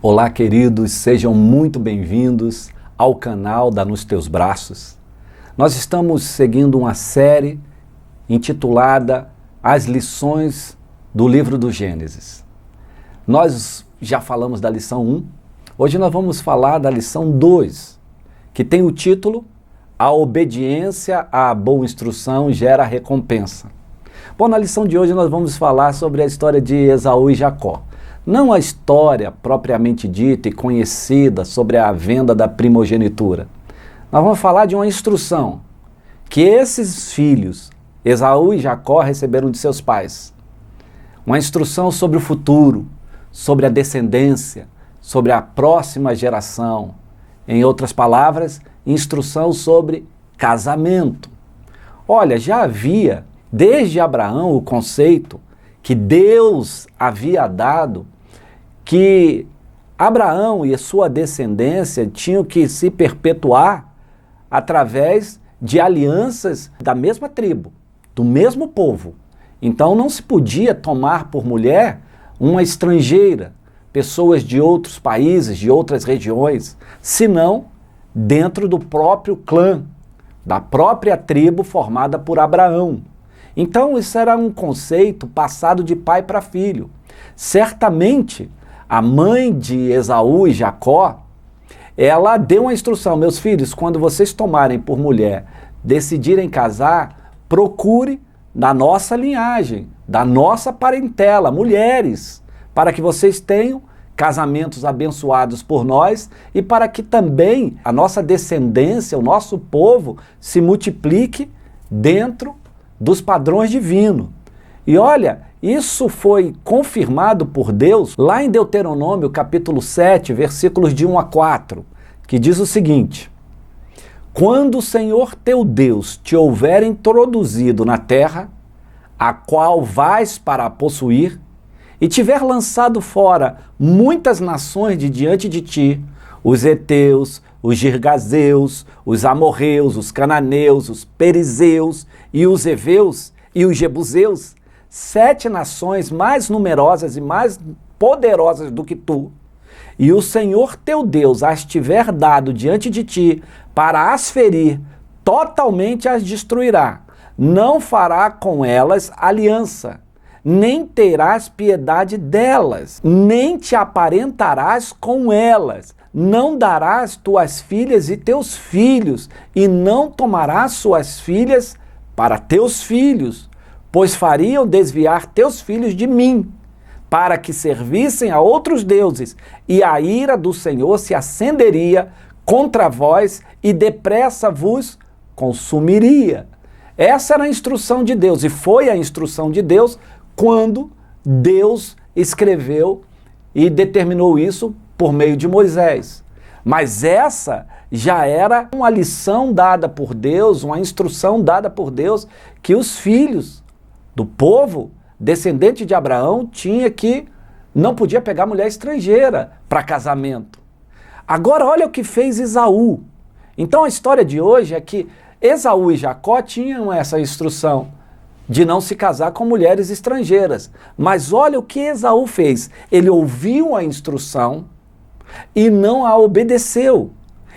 Olá, queridos, sejam muito bem-vindos ao canal da Nos Teus Braços. Nós estamos seguindo uma série intitulada As Lições do Livro do Gênesis. Nós já falamos da lição 1, hoje nós vamos falar da lição 2, que tem o título A obediência à boa instrução gera recompensa. Bom, na lição de hoje nós vamos falar sobre a história de Esaú e Jacó. Não a história propriamente dita e conhecida sobre a venda da primogenitura. Nós vamos falar de uma instrução que esses filhos, Esaú e Jacó, receberam de seus pais. Uma instrução sobre o futuro, sobre a descendência, sobre a próxima geração. Em outras palavras, instrução sobre casamento. Olha, já havia, desde Abraão, o conceito que Deus havia dado que Abraão e a sua descendência tinham que se perpetuar através de alianças da mesma tribo, do mesmo povo. Então não se podia tomar por mulher uma estrangeira, pessoas de outros países, de outras regiões, senão dentro do próprio clã, da própria tribo formada por Abraão. Então isso era um conceito passado de pai para filho. Certamente a mãe de Esaú e Jacó, ela deu uma instrução: meus filhos, quando vocês tomarem por mulher, decidirem casar, procure da nossa linhagem, da nossa parentela, mulheres, para que vocês tenham casamentos abençoados por nós e para que também a nossa descendência, o nosso povo, se multiplique dentro dos padrões divinos. E olha, isso foi confirmado por Deus lá em Deuteronômio capítulo 7, versículos de 1 a 4, que diz o seguinte: quando o Senhor teu Deus te houver introduzido na terra, a qual vais para possuir, e tiver lançado fora muitas nações de diante de ti, os heteus, os girgazeus, os amorreus, os cananeus, os perizeus e os heveus e os jebuseus, 7 nações mais numerosas e mais poderosas do que tu, e o Senhor teu Deus as tiver dado diante de ti para as ferir, totalmente as destruirá. Não fará com elas aliança, nem terás piedade delas, nem te aparentarás com elas. Não darás tuas filhas e teus filhos, e não tomarás suas filhas para teus filhos, pois fariam desviar teus filhos de mim, para que servissem a outros deuses, e a ira do Senhor se acenderia contra vós e depressa vos consumiria. Essa era a instrução de Deus, e foi a instrução de Deus quando Deus escreveu e determinou isso por meio de Moisés. Mas essa já era uma lição dada por Deus, uma instrução dada por Deus, que os filhos do povo descendente de Abraão não podia pegar mulher estrangeira para casamento. Agora olha o que fez Esaú. Então a história de hoje é que Esaú e Jacó tinham essa instrução de não se casar com mulheres estrangeiras. Mas olha o que Esaú fez. Ele ouviu a instrução e não a obedeceu.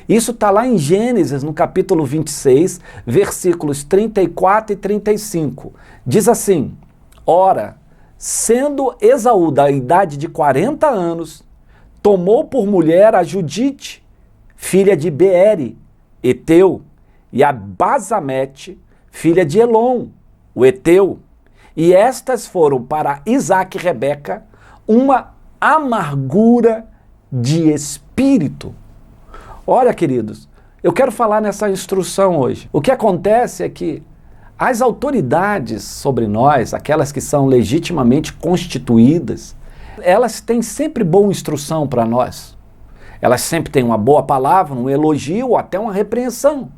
Isso está lá em Gênesis, no capítulo 26, versículos 34 e 35. Diz assim: ora, sendo Esaú da idade de 40 anos, tomou por mulher a Judite, filha de Beere, Eteu, e a Basamete, filha de Elon, o Eteu. E estas foram para Isaque e Rebeca uma amargura de espírito. Olha, queridos, eu quero falar nessa instrução hoje. O que acontece é que as autoridades sobre nós, aquelas que são legitimamente constituídas, elas têm sempre boa instrução para nós. Elas sempre têm uma boa palavra, um elogio ou até uma repreensão.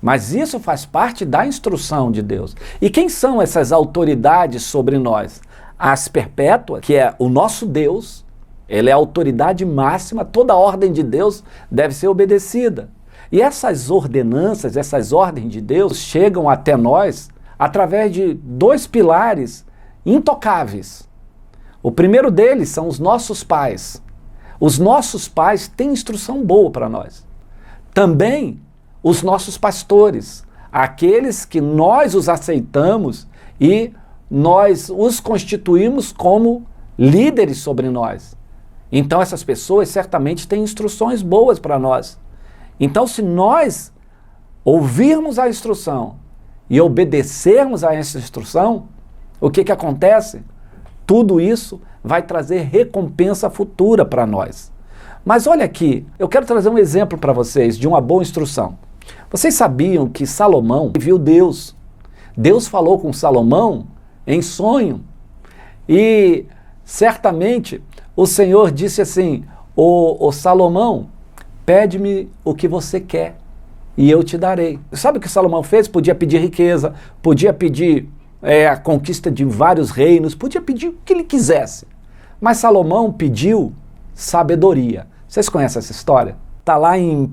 Mas isso faz parte da instrução de Deus. E quem são essas autoridades sobre nós? As perpétuas, que é o nosso Deus. Ele é a autoridade máxima, toda a ordem de Deus deve ser obedecida. E essas ordenanças, essas ordens de Deus chegam até nós através de 2 pilares intocáveis. O primeiro deles são os nossos pais. Os nossos pais têm instrução boa para nós. Também os nossos pastores, aqueles que nós os aceitamos e nós os constituímos como líderes sobre nós. Então essas pessoas certamente têm instruções boas para nós. Então se nós ouvirmos a instrução e obedecermos a essa instrução, o que acontece? Tudo isso vai trazer recompensa futura para nós. Mas olha aqui, eu quero trazer um exemplo para vocês de uma boa instrução. Vocês sabiam que Salomão viu Deus? Deus falou com Salomão em sonho. E certamente o Senhor disse assim, ô Salomão, pede-me o que você quer e eu te darei. Sabe o que Salomão fez? Podia pedir riqueza, podia pedir a conquista de vários reinos, podia pedir o que ele quisesse. Mas Salomão pediu sabedoria. Vocês conhecem essa história? Está lá em 1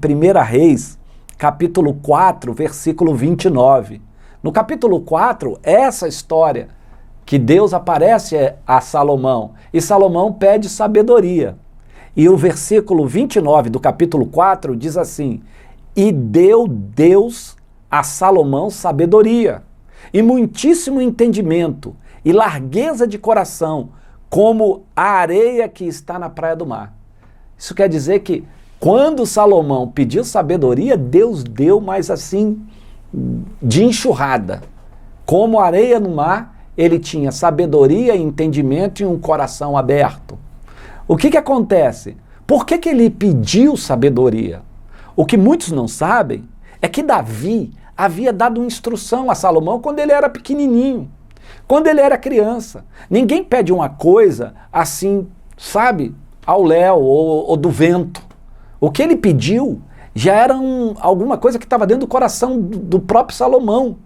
Reis, capítulo 4, versículo 29. No capítulo 4, essa história que Deus aparece a Salomão e Salomão pede sabedoria. E o versículo 29 do capítulo 4 diz assim, e deu Deus a Salomão sabedoria e muitíssimo entendimento e largueza de coração, como a areia que está na praia do mar. Isso quer dizer que quando Salomão pediu sabedoria, Deus deu, mas assim, de enxurrada. Como areia no mar, ele tinha sabedoria, entendimento e um coração aberto. O que acontece? Por que ele pediu sabedoria? O que muitos não sabem é que Davi havia dado uma instrução a Salomão quando ele era pequenininho, quando ele era criança. Ninguém pede uma coisa assim, sabe, ao léu ou do vento. O que ele pediu já era alguma coisa que estava dentro do coração do próprio Salomão.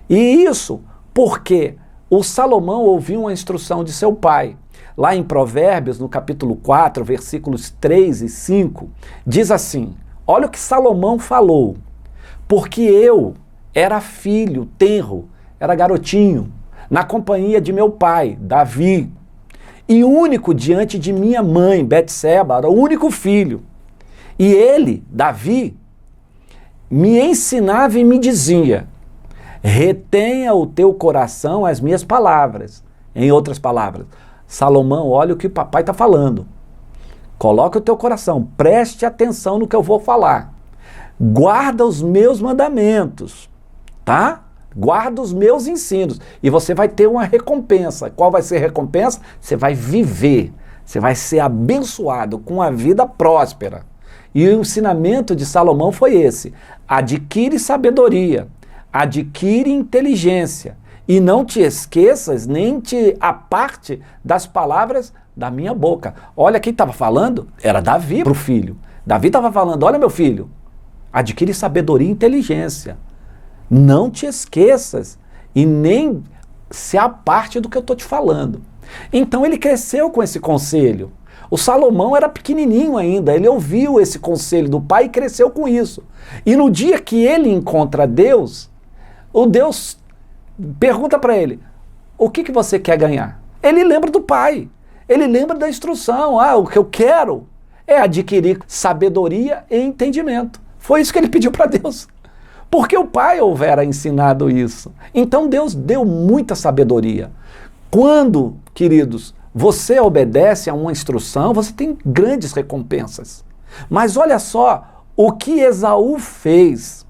E isso porque o Salomão ouviu uma instrução de seu pai. Lá em Provérbios, no capítulo 4, versículos 3 e 5, diz assim, olha o que Salomão falou, porque eu era filho, tenro, era garotinho, na companhia de meu pai, Davi, e único diante de minha mãe, Betseba, era o único filho. E ele, Davi, me ensinava e me dizia, retenha o teu coração as minhas palavras. Em outras palavras, Salomão, olha o que o papai está falando. Coloca o teu coração, preste atenção no que eu vou falar. Guarda os meus mandamentos, tá? Guarda os meus ensinos. E você vai ter uma recompensa. Qual vai ser a recompensa? Você vai viver, você vai ser abençoado com uma vida próspera. E o ensinamento de Salomão foi esse. Adquire sabedoria, adquire inteligência e não te esqueças nem te aparte das palavras da minha boca. Olha quem estava falando, era Davi para o filho. Davi estava falando, olha meu filho, adquire sabedoria e inteligência. Não te esqueças e nem se aparte do que eu estou te falando. Então ele cresceu com esse conselho. O Salomão era pequenininho ainda, ele ouviu esse conselho do pai e cresceu com isso. E no dia que ele encontra Deus, o Deus pergunta para ele, o que você quer ganhar? Ele lembra do pai, ele lembra da instrução, o que eu quero é adquirir sabedoria e entendimento. Foi isso que ele pediu para Deus, porque o pai houvera ensinado isso. Então Deus deu muita sabedoria. Quando, queridos, você obedece a uma instrução, você tem grandes recompensas. Mas olha só o que Esaú fez.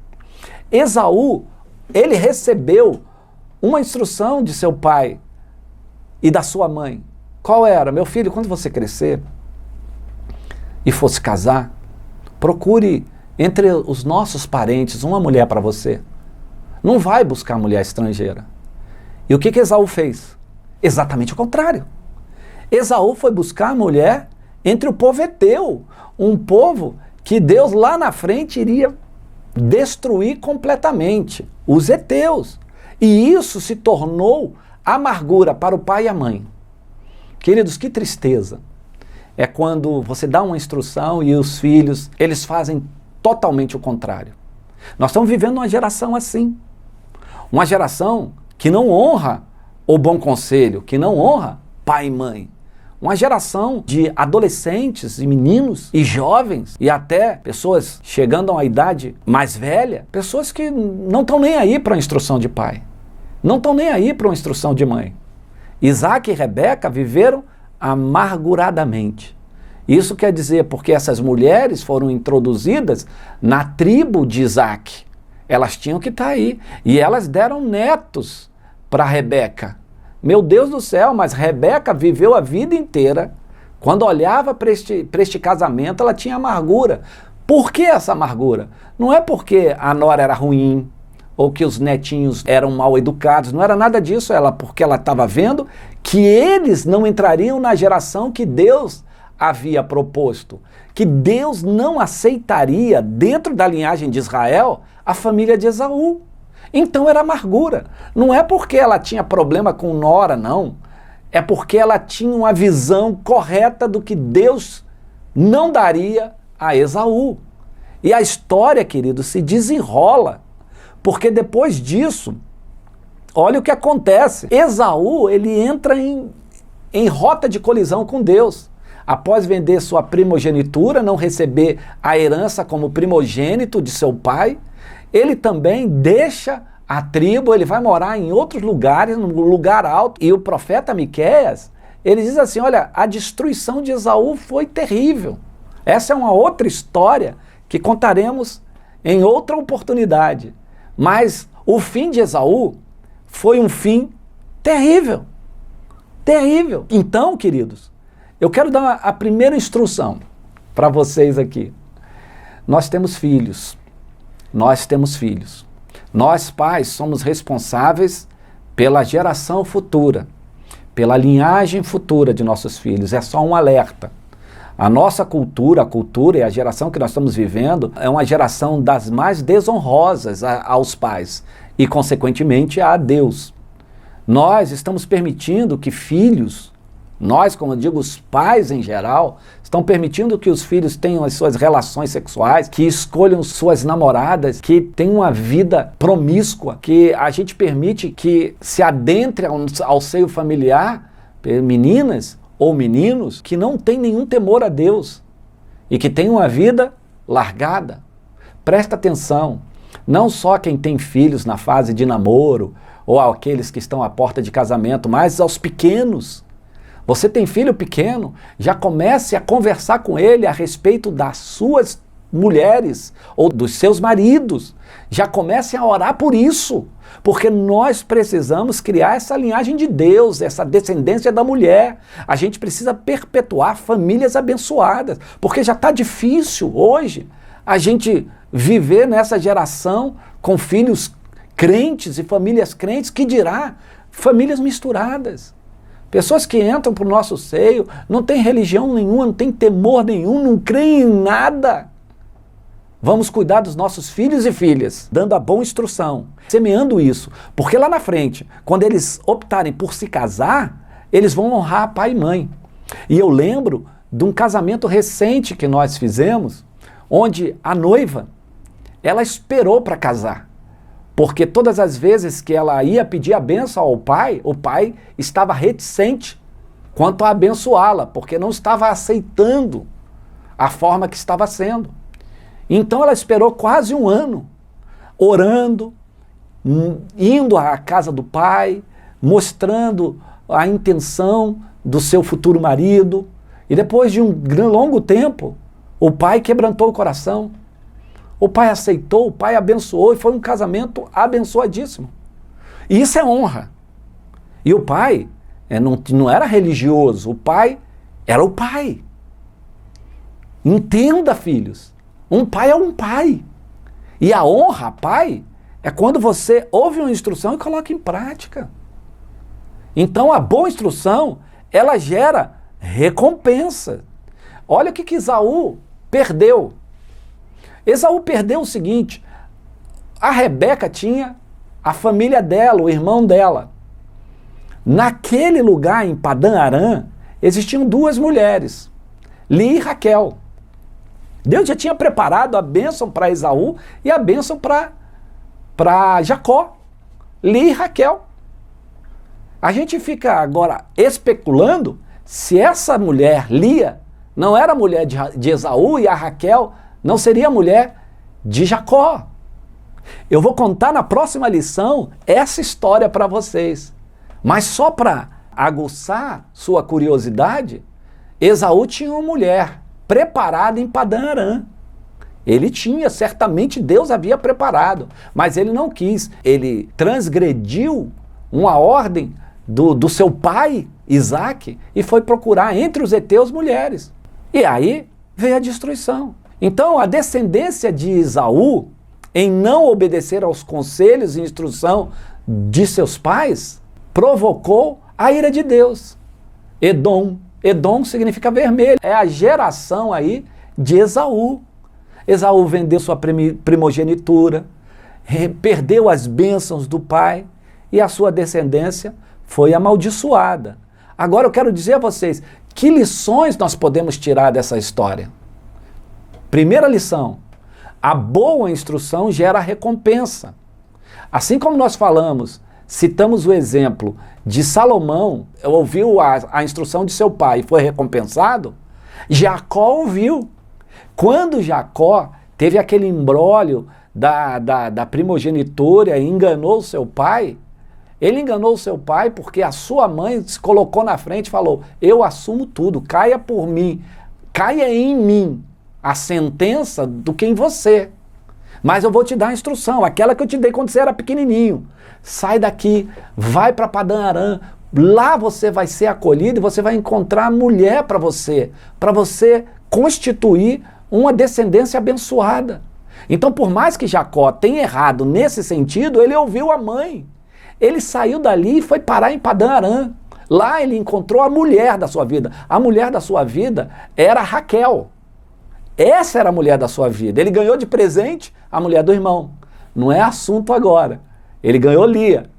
Esaú, ele recebeu uma instrução de seu pai e da sua mãe. Qual era? Meu filho, quando você crescer e fosse casar, procure entre os nossos parentes uma mulher para você. Não vai buscar mulher estrangeira. E o que Esaú fez? Exatamente o contrário. Esaú foi buscar a mulher entre o povo heteu, um povo que Deus lá na frente iria destruir completamente, os heteus. E isso se tornou amargura para o pai e a mãe. Queridos, que tristeza é quando você dá uma instrução e os filhos, eles fazem totalmente o contrário. Nós estamos vivendo uma geração assim, uma geração que não honra o bom conselho, que não honra pai e mãe. uma geração de adolescentes e meninos e jovens e até pessoas chegando a uma idade mais velha, pessoas que não estão nem aí para a instrução de pai, não estão nem aí para uma instrução de mãe. Isaac e Rebeca viveram amarguradamente. Isso quer dizer porque essas mulheres foram introduzidas na tribo de Isaac. Elas tinham que estar aí. E elas deram netos para Rebeca. Meu Deus do céu, mas Rebeca viveu a vida inteira. Quando olhava para este casamento, ela tinha amargura. Por que essa amargura? Não é porque a nora era ruim, ou que os netinhos eram mal educados, não era nada disso, porque ela estava vendo que eles não entrariam na geração que Deus havia proposto, que Deus não aceitaria dentro da linhagem de Israel a família de Esaú. Então era amargura. Não é porque ela tinha problema com nora, não. É porque ela tinha uma visão correta do que Deus não daria a Esaú. E a história, querido, se desenrola. Porque depois disso, olha o que acontece. Esaú, ele entra em rota de colisão com Deus. Após vender sua primogenitura, não receber a herança como primogênito de seu pai, ele também deixa a tribo, ele vai morar em outros lugares, num lugar alto. E o profeta Miqueias, ele diz assim, olha, a destruição de Esaú foi terrível. Essa é uma outra história que contaremos em outra oportunidade. Mas o fim de Esaú foi um fim terrível. Terrível. Então, queridos, eu quero dar a primeira instrução para vocês aqui. Nós temos filhos. Nós temos filhos. Nós, pais, somos responsáveis pela geração futura, pela linhagem futura de nossos filhos. É só um alerta. A nossa cultura, a cultura e a geração que nós estamos vivendo é uma geração das mais desonrosas aos pais e, consequentemente, a Deus. Nós estamos permitindo que filhos, nós, como eu digo, os pais em geral, estão permitindo que os filhos tenham as suas relações sexuais, que escolham suas namoradas, que tenham uma vida promíscua, que a gente permite que se adentre ao seio familiar, meninas ou meninos que não têm nenhum temor a Deus e que têm uma vida largada. Presta atenção, não só quem tem filhos na fase de namoro ou aqueles que estão à porta de casamento, mas aos pequenos. Você tem filho pequeno, já comece a conversar com ele a respeito das suas mulheres ou dos seus maridos. Já comece a orar por isso, porque nós precisamos criar essa linhagem de Deus, essa descendência da mulher. A gente precisa perpetuar famílias abençoadas, porque já está difícil hoje a gente viver nessa geração com filhos crentes e famílias crentes, que dirá famílias misturadas. Pessoas que entram para o nosso seio, não tem religião nenhuma, não tem temor nenhum, não creem em nada. Vamos cuidar dos nossos filhos e filhas, dando a boa instrução, semeando isso. Porque lá na frente, quando eles optarem por se casar, eles vão honrar pai e mãe. E eu lembro de um casamento recente que nós fizemos, onde a noiva, ela esperou para casar. Porque todas as vezes que ela ia pedir a bênção ao pai, o pai estava reticente quanto a abençoá-la, porque não estava aceitando a forma que estava sendo. Então ela esperou quase um ano, orando, indo à casa do pai, mostrando a intenção do seu futuro marido. E depois de um longo tempo, o pai quebrantou o coração. O pai aceitou, o pai abençoou e foi um casamento abençoadíssimo. E isso é honra. E o pai não era religioso, o pai era o pai. Entenda, filhos, um pai é um pai. E a honra, pai, é quando você ouve uma instrução e coloca em prática. Então a boa instrução, ela gera recompensa. Olha o que Esaú perdeu. Esaú perdeu o seguinte, a Rebeca tinha a família dela, o irmão dela. Naquele lugar, em Padã Arã, existiam duas mulheres, Lia e Raquel. Deus já tinha preparado a bênção para Esaú e a bênção para Jacó, Lia e Raquel. A gente fica agora especulando se essa mulher, Lia, não era mulher de Esaú, e a Raquel não seria mulher de Jacó. Eu vou contar na próxima lição essa história para vocês. Mas só para aguçar sua curiosidade, Esaú tinha uma mulher preparada em Padã Arã. Ele tinha, certamente Deus havia preparado, mas ele não quis. Ele transgrediu uma ordem do seu pai, Isaque, e foi procurar entre os heteus mulheres. E aí veio a destruição. Então a descendência de Esaú, em não obedecer aos conselhos e instrução de seus pais, provocou a ira de Deus. Edom. Edom significa vermelho. É a geração aí de Esaú. Esaú vendeu sua primogenitura, perdeu as bênçãos do pai e a sua descendência foi amaldiçoada. Agora eu quero dizer a vocês, que lições nós podemos tirar dessa história? Primeira lição, a boa instrução gera recompensa. Assim como nós falamos, citamos o exemplo de Salomão, ouviu a instrução de seu pai e foi recompensado, Jacó ouviu. Quando Jacó teve aquele imbróglio da primogenitura e enganou o seu pai, ele enganou o seu pai porque a sua mãe se colocou na frente e falou, eu assumo tudo, caia por mim, caia em mim a sentença do que em você. Mas eu vou te dar a instrução, aquela que eu te dei quando você era pequenininho. Sai daqui, vai para Padã Arã, lá você vai ser acolhido e você vai encontrar mulher para você constituir uma descendência abençoada. Então, por mais que Jacó tenha errado nesse sentido, ele ouviu a mãe. Ele saiu dali e foi parar em Padã Arã. Lá ele encontrou a mulher da sua vida. A mulher da sua vida era Raquel. Essa era a mulher da sua vida. Ele ganhou de presente a mulher do irmão. Não é assunto agora. Ele ganhou Lia.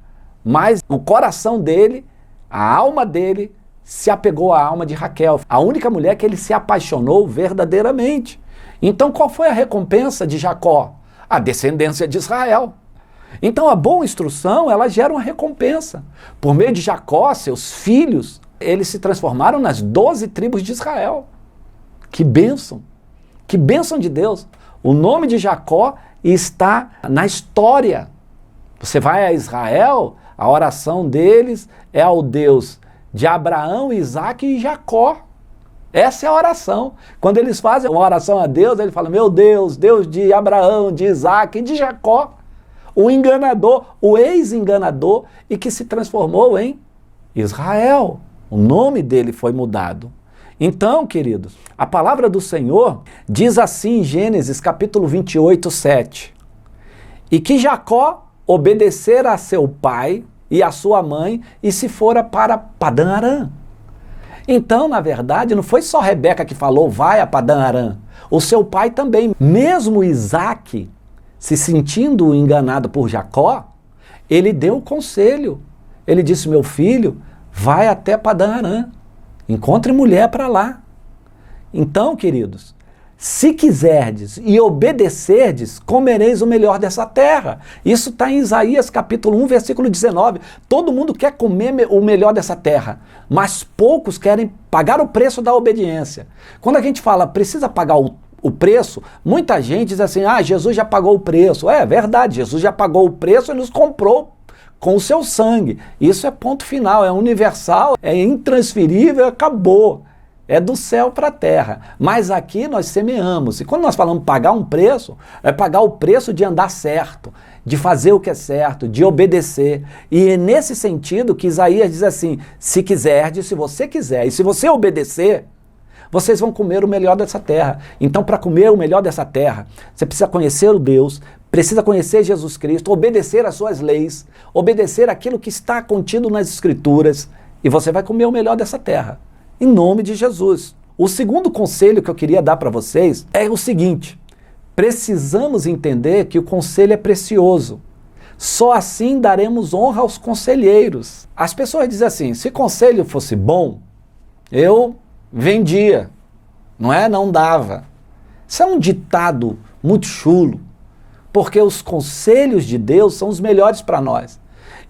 Mas o coração dele, a alma dele, se apegou à alma de Raquel. A única mulher que ele se apaixonou verdadeiramente. Então qual foi a recompensa de Jacó? A descendência de Israel. Então a boa instrução, ela gera uma recompensa. Por meio de Jacó, seus filhos, eles se transformaram nas 12 tribos de Israel. Que bênção! Que bênção de Deus! O nome de Jacó está na história. Você vai a Israel, a oração deles é ao Deus de Abraão, Isaque e Jacó. Essa é a oração. Quando eles fazem uma oração a Deus, ele fala, meu Deus, Deus de Abraão, de Isaque e de Jacó. O enganador, o ex-enganador, e que se transformou em Israel. O nome dele foi mudado. Então, queridos, a palavra do Senhor diz assim em Gênesis capítulo 28, 7. E que Jacó obedecera a seu pai e a sua mãe e se fora para Padã Arã. Então, na verdade, não foi só Rebeca que falou, vai a Padã Arã. O seu pai também, mesmo Isaque, se sentindo enganado por Jacó, ele deu o conselho. Ele disse, meu filho, vai até Padã Arã, encontre mulher para lá. Então, queridos, se quiserdes e obedecerdes, comereis o melhor dessa terra. Isso está em Isaías capítulo 1, versículo 19. Todo mundo quer comer o melhor dessa terra, mas poucos querem pagar o preço da obediência. Quando a gente fala, precisa pagar o preço, muita gente diz assim, Jesus já pagou o preço. É verdade, Jesus já pagou o preço e nos comprou com o seu sangue. Isso é ponto final, é universal, é intransferível, acabou. É do céu para a terra. Mas aqui nós semeamos. E quando nós falamos pagar um preço, é pagar o preço de andar certo, de fazer o que é certo, de obedecer. E é nesse sentido que Isaías diz assim, se quiserdes, se você quiser, e se você obedecer, vocês vão comer o melhor dessa terra. Então, para comer o melhor dessa terra, você precisa conhecer o Deus, precisa conhecer Jesus Cristo, obedecer às suas leis, obedecer aquilo que está contido nas Escrituras, e você vai comer o melhor dessa terra. Em nome de Jesus. O segundo conselho que eu queria dar para vocês é o seguinte, precisamos entender que o conselho é precioso. Só assim daremos honra aos conselheiros. As pessoas dizem assim, se conselho fosse bom, eu vendia, não é? Não dava. Isso é um ditado muito chulo, porque os conselhos de Deus são os melhores para nós.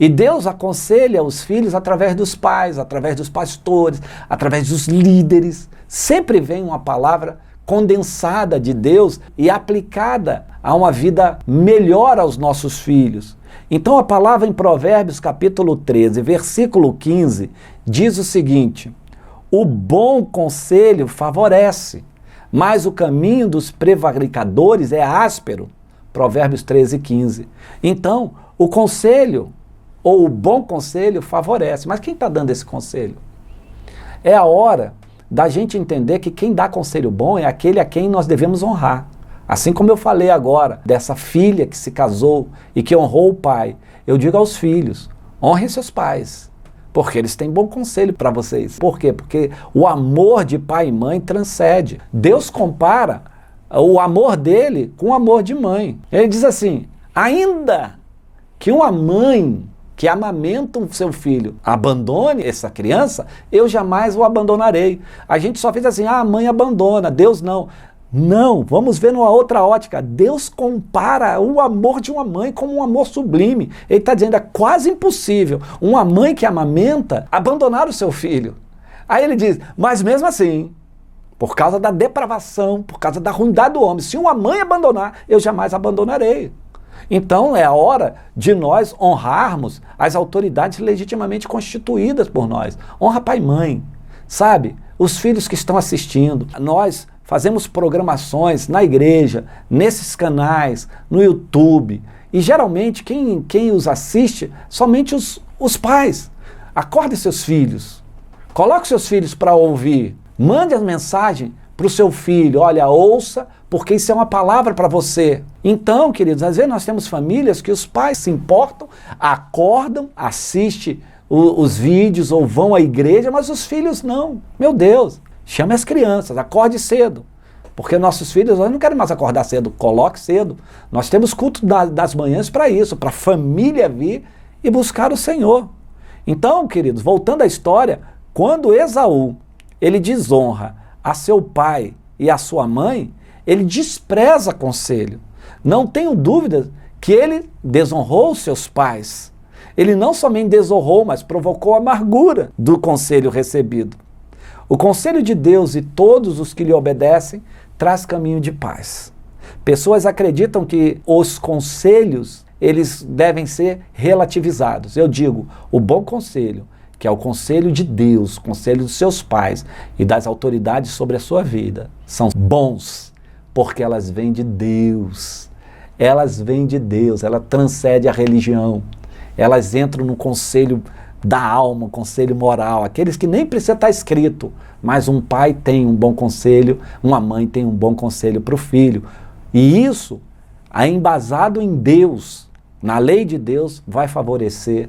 E Deus aconselha os filhos através dos pais, através dos pastores, através dos líderes. Sempre vem uma palavra condensada de Deus e aplicada a uma vida melhor aos nossos filhos. Então a palavra em Provérbios capítulo 13, versículo 15, diz o seguinte: o bom conselho favorece, mas o caminho dos prevaricadores é áspero. Provérbios 13, 15. Então, o conselho, ou o bom conselho, favorece. Mas quem está dando esse conselho? É a hora da gente entender que quem dá conselho bom é aquele a quem nós devemos honrar. Assim como eu falei agora, dessa filha que se casou e que honrou o pai, eu digo aos filhos, honrem seus pais, porque eles têm bom conselho para vocês. Por quê? Porque o amor de pai e mãe transcende. Deus compara o amor dele com o amor de mãe. Ele diz assim, ainda que uma mãe que amamenta o seu filho abandone essa criança, eu jamais o abandonarei. A gente só fez assim, a mãe abandona, Deus não. Não, vamos ver numa outra ótica. Deus compara o amor de uma mãe como um amor sublime. Ele está dizendo, é quase impossível uma mãe que amamenta abandonar o seu filho. Aí ele diz, mas mesmo assim, por causa da depravação, por causa da ruindade do homem, se uma mãe abandonar, eu jamais abandonarei. Então é a hora de nós honrarmos as autoridades legitimamente constituídas por nós. Honra pai e mãe, sabe? Os filhos que estão assistindo. Nós fazemos programações na igreja, nesses canais, no YouTube. E geralmente quem os assiste, somente os pais. Acorde seus filhos. Coloque seus filhos para ouvir. Mande a mensagem para o seu filho. Olha, ouça, porque isso é uma palavra para você. Então, queridos, às vezes nós temos famílias que os pais se importam, acordam, assistem os vídeos ou vão à igreja, mas os filhos não. Meu Deus, chame as crianças, acorde cedo. Porque nossos filhos não querem mais acordar cedo, coloque cedo. Nós temos culto das manhãs para isso, para a família vir e buscar o Senhor. Então, queridos, voltando à história, quando Esaú, ele desonra a seu pai e a sua mãe, ele despreza conselho. Não tenho dúvida que ele desonrou seus pais. Ele não somente desonrou, mas provocou amargura do conselho recebido. O conselho de Deus e todos os que lhe obedecem traz caminho de paz. Pessoas acreditam que os conselhos, eles devem ser relativizados. Eu digo, o bom conselho, que é o conselho de Deus, o conselho dos seus pais e das autoridades sobre a sua vida, são bons, porque elas vêm de Deus. Elas vêm de Deus, ela transcende a religião. Elas entram no conselho da alma, um conselho moral, aqueles que nem precisa estar escrito, mas um pai tem um bom conselho, uma mãe tem um bom conselho para o filho. E isso, embasado em Deus, na lei de Deus, vai favorecer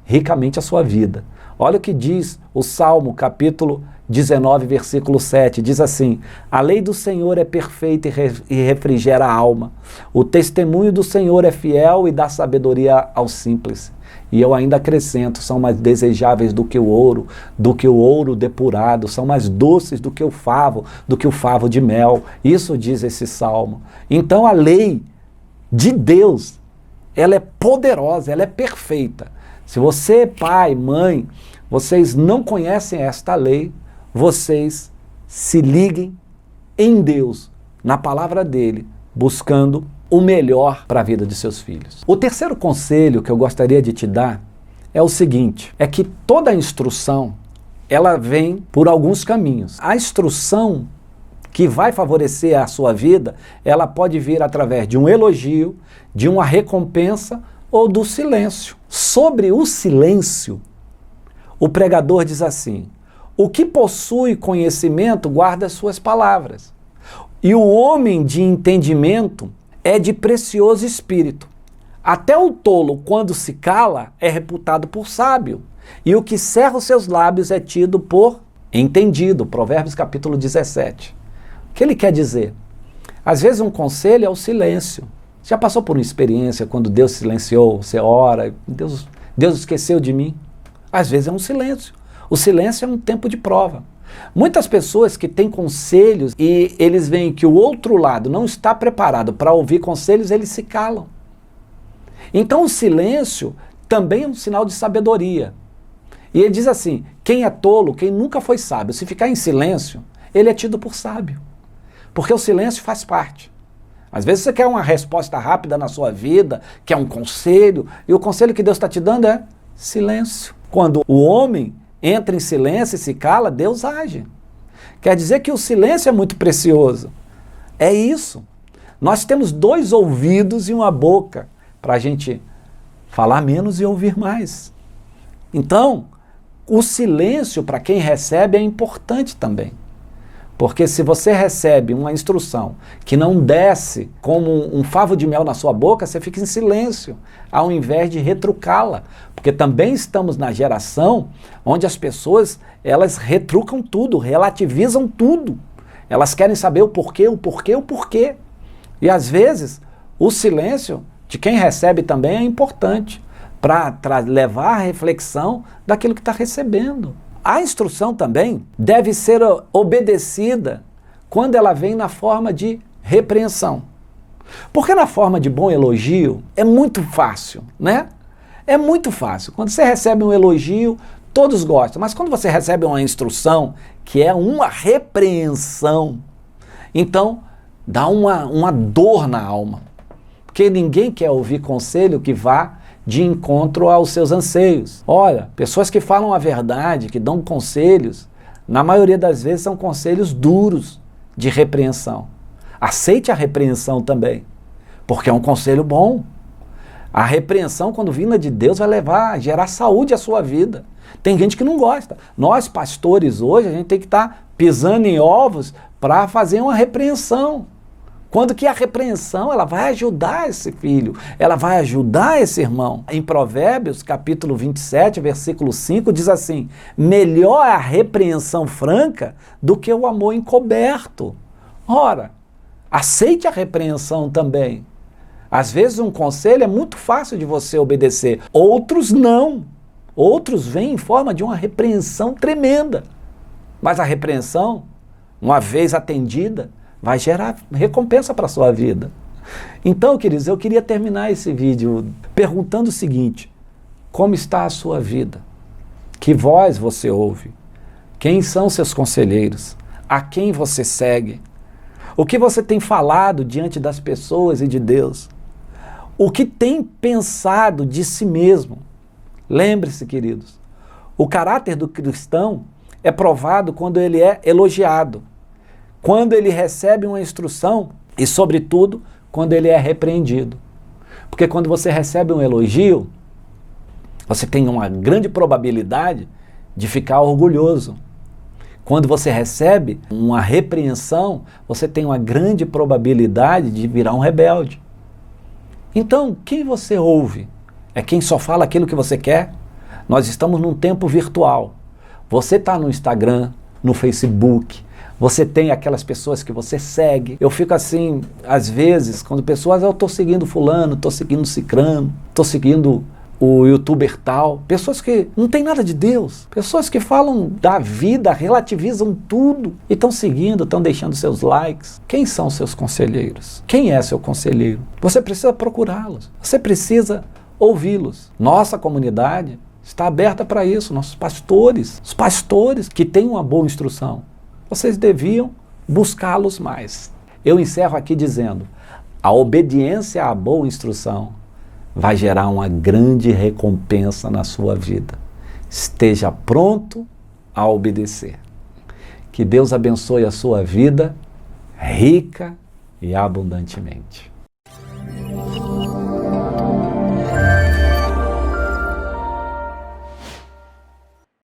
ricamente a sua vida. Olha o que diz o Salmo, capítulo 19, versículo 7, diz assim, a lei do Senhor é perfeita e refrigera a alma. O testemunho do Senhor é fiel e dá sabedoria ao simples. E eu ainda acrescento, são mais desejáveis do que o ouro depurado, são mais doces do que o favo de mel. Isso diz esse salmo. Então a lei de Deus, ela é poderosa, ela é perfeita. Se você, pai, mãe, vocês não conhecem esta lei, vocês se liguem em Deus, na palavra dele, buscando o melhor para a vida de seus filhos. O terceiro conselho que eu gostaria de te dar é o seguinte, é que toda instrução, ela vem por alguns caminhos. A instrução que vai favorecer a sua vida, ela pode vir através de um elogio, de uma recompensa ou do silêncio. Sobre o silêncio, o pregador diz assim, o que possui conhecimento guarda as suas palavras, e o homem de entendimento é de precioso espírito. Até o tolo, quando se cala, é reputado por sábio, e o que cerra os seus lábios é tido por entendido. Provérbios capítulo 17. O que ele quer dizer? Às vezes um conselho é o silêncio. Já passou por uma experiência quando Deus silenciou, você ora, Deus esqueceu de mim? Às vezes é um silêncio. O silêncio é um tempo de prova. Muitas pessoas que têm conselhos e eles veem que o outro lado não está preparado para ouvir conselhos, eles se calam. Então o silêncio também é um sinal de sabedoria. E ele diz assim, quem é tolo, quem nunca foi sábio, se ficar em silêncio, ele é tido por sábio. Porque o silêncio faz parte. Às vezes você quer uma resposta rápida na sua vida, quer um conselho, e o conselho que Deus está te dando é silêncio. Quando o homem entra em silêncio e se cala, Deus age. Quer dizer que o silêncio é muito precioso. É isso. Nós temos 2 ouvidos e uma boca para a gente falar menos e ouvir mais. Então, o silêncio para quem recebe é importante também. Porque se você recebe uma instrução que não desce como um favo de mel na sua boca, você fica em silêncio, ao invés de retrucá-la. Porque também estamos na geração onde as pessoas, elas retrucam tudo, relativizam tudo. Elas querem saber o porquê, o porquê, o porquê. E às vezes, o silêncio de quem recebe também é importante para levar a reflexão daquilo que está recebendo. A instrução também deve ser obedecida quando ela vem na forma de repreensão. Porque na forma de bom elogio é muito fácil, né? É muito fácil. Quando você recebe um elogio, todos gostam. Mas quando você recebe uma instrução, que é uma repreensão, então dá uma dor na alma. Porque ninguém quer ouvir conselho que vá de encontro aos seus anseios. Olha, pessoas que falam a verdade, que dão conselhos, na maioria das vezes são conselhos duros de repreensão. Aceite a repreensão também, porque é um conselho bom. A repreensão, quando vinda de Deus, vai levar a gerar saúde à sua vida. Tem gente que não gosta. Nós, pastores, hoje, a gente tem que estar pisando em ovos para fazer uma repreensão. Quando que a repreensão, ela vai ajudar esse filho, ela vai ajudar esse irmão. Em Provérbios, capítulo 27, versículo 5, diz assim, melhor a repreensão franca do que o amor encoberto. Ora, aceite a repreensão também. Às vezes um conselho é muito fácil de você obedecer, outros não. Outros vêm em forma de uma repreensão tremenda. Mas a repreensão, uma vez atendida, vai gerar recompensa para a sua vida. Então, queridos, eu queria terminar esse vídeo perguntando o seguinte, como está a sua vida? Que voz você ouve? Quem são seus conselheiros? A quem você segue? O que você tem falado diante das pessoas e de Deus? O que tem pensado de si mesmo? Lembre-se, queridos, o caráter do cristão é provado quando ele é elogiado, quando ele recebe uma instrução e, sobretudo, quando ele é repreendido. Porque quando você recebe um elogio, você tem uma grande probabilidade de ficar orgulhoso. Quando você recebe uma repreensão, você tem uma grande probabilidade de virar um rebelde. Então, quem você ouve? É quem só fala aquilo que você quer? Nós estamos num tempo virtual. Você está no Instagram, no Facebook, você tem aquelas pessoas que você segue. Eu fico assim, às vezes, quando pessoas, eu estou seguindo fulano, estou seguindo cicrano, estou seguindo o youtuber tal, pessoas que não tem nada de Deus, pessoas que falam da vida, relativizam tudo e estão seguindo, estão deixando seus likes. Quem são seus conselheiros? Quem é seu conselheiro? Você precisa procurá-los, você precisa ouvi-los. Nossa comunidade está aberta para isso, nossos pastores, os pastores que têm uma boa instrução, vocês deviam buscá-los mais. Eu encerro aqui dizendo, a obediência à boa instrução vai gerar uma grande recompensa na sua vida. Esteja pronto a obedecer. Que Deus abençoe a sua vida rica e abundantemente.